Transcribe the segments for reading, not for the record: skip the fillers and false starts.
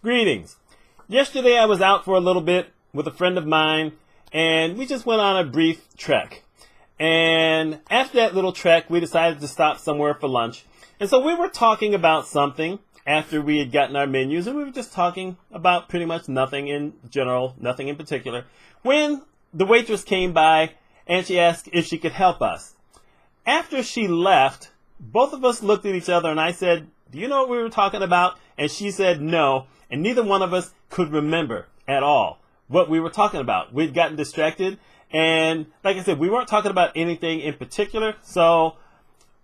Greetings. Yesterday I was out for a little bit with a friend of mine, and we just went on a brief trek. And after that little trek, we decided to stop somewhere for lunch. And so we were talking about something after we had gotten our menus, and we were just talking about pretty much nothing in general, nothing in particular, when the waitress came by and she asked if she could help us. After she left, both of us looked at each other, and I said, "Do you know what we were talking about?" And she said no, and neither one of us could remember at all what we were talking about. We'd gotten distracted, and like I said, we weren't talking about anything in particular, so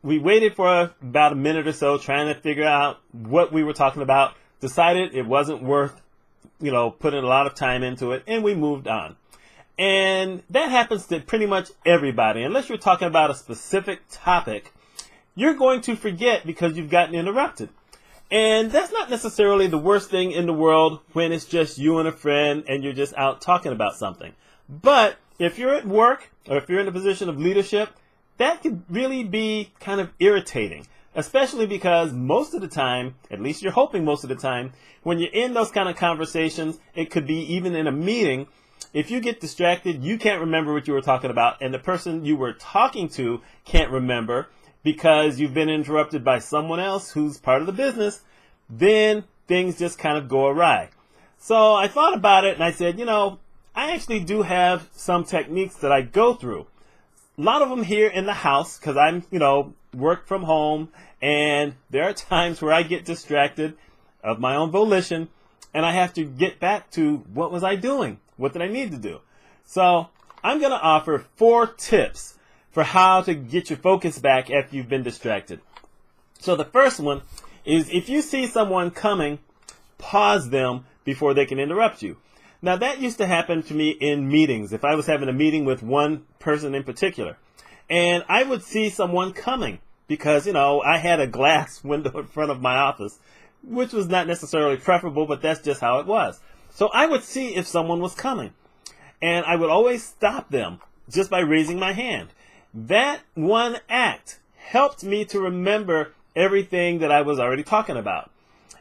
we waited for about a minute or so trying to figure out what we were talking about, decided it wasn't worth, putting a lot of time into it, and we moved on. And that happens to pretty much everybody. Unless you're talking about a specific topic, you're going to forget because you've gotten interrupted. And that's not necessarily the worst thing in the world when it's just you and a friend and you're just out talking about something. But if you're at work or if you're in a position of leadership, that could really be kind of irritating, especially because most of the time, at least you're hoping most of the time, when you're in those kind of conversations, it could be even in a meeting, if you get distracted, you can't remember what you were talking about, and the person you were talking to can't remember because you've been interrupted by someone else who's part of the business, then things just kind of go awry. So I thought about it and I said, I actually do have some techniques that I go through. A lot of them here in the house because I'm, work from home, and there are times where I get distracted of my own volition and I have to get back to what was I doing? What did I need to do? So I'm going to offer 4 tips for how to get your focus back after you've been distracted. So the first one is if you see someone coming, pause them before they can interrupt you. Now that used to happen to me in meetings. If I was having a meeting with one person in particular, and I would see someone coming because, I had a glass window in front of my office, which was not necessarily preferable, but that's just how it was. So I would see if someone was coming, and I would always stop them just by raising my hand. That one act helped me to remember everything that I was already talking about.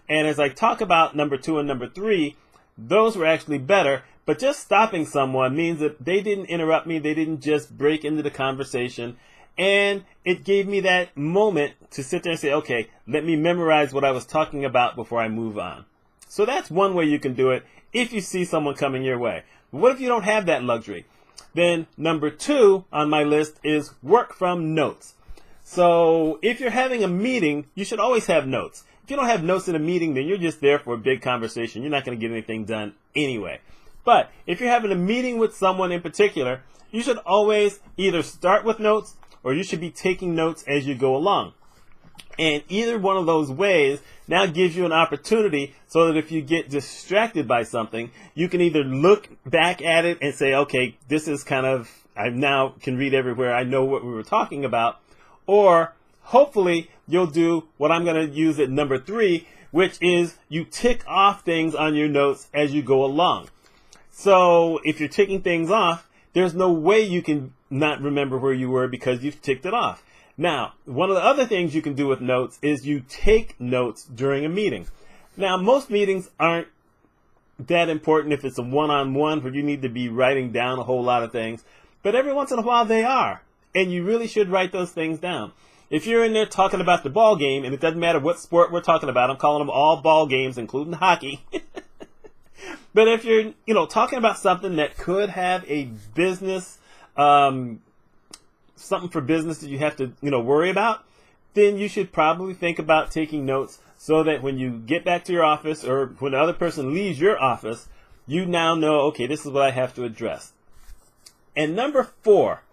And as I talk about number 2 and number 3, those were actually better, but just stopping someone means that they didn't interrupt me, they didn't just break into the conversation, and it gave me that moment to sit there and say, okay, let me memorize what I was talking about before I move on. So that's one way you can do it if you see someone coming your way. What if you don't have that luxury? Then number 2 on my list is work from notes. So if you're having a meeting, you should always have notes. If you don't have notes in a meeting, then you're just there for a big conversation. You're not going to get anything done anyway. But if you're having a meeting with someone in particular, you should always either start with notes or you should be taking notes as you go along. And either one of those ways now gives you an opportunity so that if you get distracted by something, you can either look back at it and say, okay, this is I now can read everywhere. I know what we were talking about. Or hopefully you'll do what I'm going to use at number 3, which is you tick off things on your notes as you go along. So if you're ticking things off, there's no way you can not remember where you were because you've ticked it off. Now, one of the other things you can do with notes is you take notes during a meeting. Now, most meetings aren't that important if it's a one-on-one where you need to be writing down a whole lot of things, but every once in a while they are, and you really should write those things down. If you're in there talking about the ball game, and it doesn't matter what sport we're talking about, I'm calling them all ball games, including hockey. But if you're, talking about something that could have a business, something for business that you have to, worry about, then you should probably think about taking notes so that when you get back to your office or when the other person leaves your office, you now know, okay, this is what I have to address. And number 4,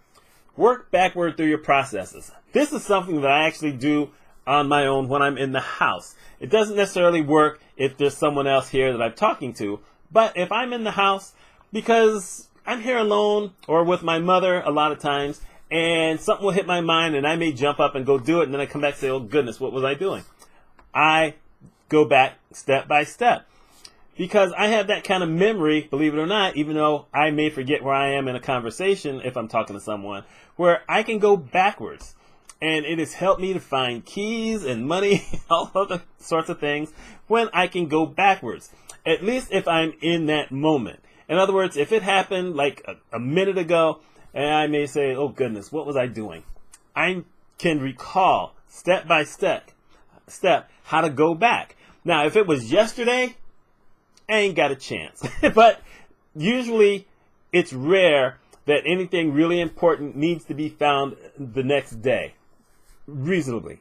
work backward through your processes. This is something that I actually do on my own when I'm in the house. It doesn't necessarily work if there's someone else here that I'm talking to, but if I'm in the house, because I'm here alone or with my mother a lot of times, and something will hit my mind and I may jump up and go do it, and then I come back and say, oh goodness, what was I doing? I go back step by step because I have that kind of memory, believe it or not, even though I may forget where I am in a conversation if I'm talking to someone, where I can go backwards. And it has helped me to find keys and money, all other sorts of things, when I can go backwards. at least if I'm in that moment. In other words, if it happened like a minute ago, and I may say, oh goodness, what was I doing? I can recall step by step how to go back. Now, if it was yesterday, I ain't got a chance. But usually it's rare that anything really important needs to be found the next day, reasonably.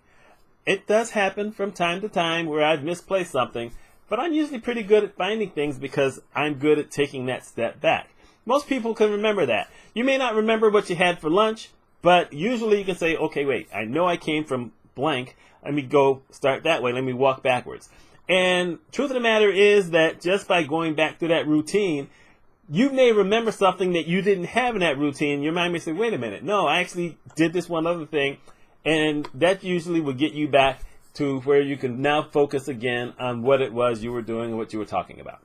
It does happen from time to time where I've misplaced something, but I'm usually pretty good at finding things because I'm good at taking that step back. Most people can remember that. You may not remember what you had for lunch, but usually you can say, okay, wait, I know I came from blank. Let me go start that way. Let me walk backwards. And truth of the matter is that just by going back to that routine, you may remember something that you didn't have in that routine. Your mind may say, wait a minute, no, I actually did this one other thing. And that usually will get you back to where you can now focus again on what it was you were doing and what you were talking about.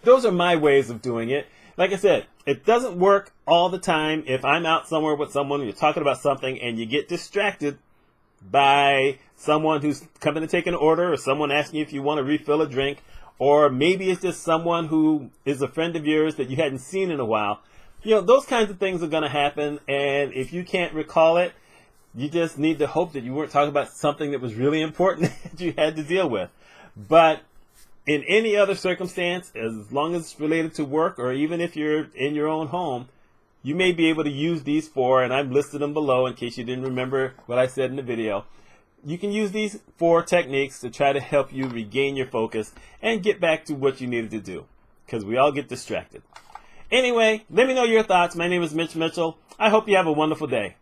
Those are my ways of doing it. Like I said, it doesn't work all the time. If I'm out somewhere with someone and you're talking about something and you get distracted by someone who's coming to take an order or someone asking you if you want to refill a drink, or maybe it's just someone who is a friend of yours that you hadn't seen in a while. You know, those kinds of things are going to happen, and if you can't recall it, you just need to hope that you weren't talking about something that was really important that you had to deal with. But in any other circumstance, as long as it's related to work, or even if you're in your own home, you may be able to use these 4, and I've listed them below in case you didn't remember what I said in the video. You can use these 4 techniques to try to help you regain your focus and get back to what you needed to do, because we all get distracted. Anyway, let me know your thoughts. My name is Mitch Mitchell. I hope you have a wonderful day.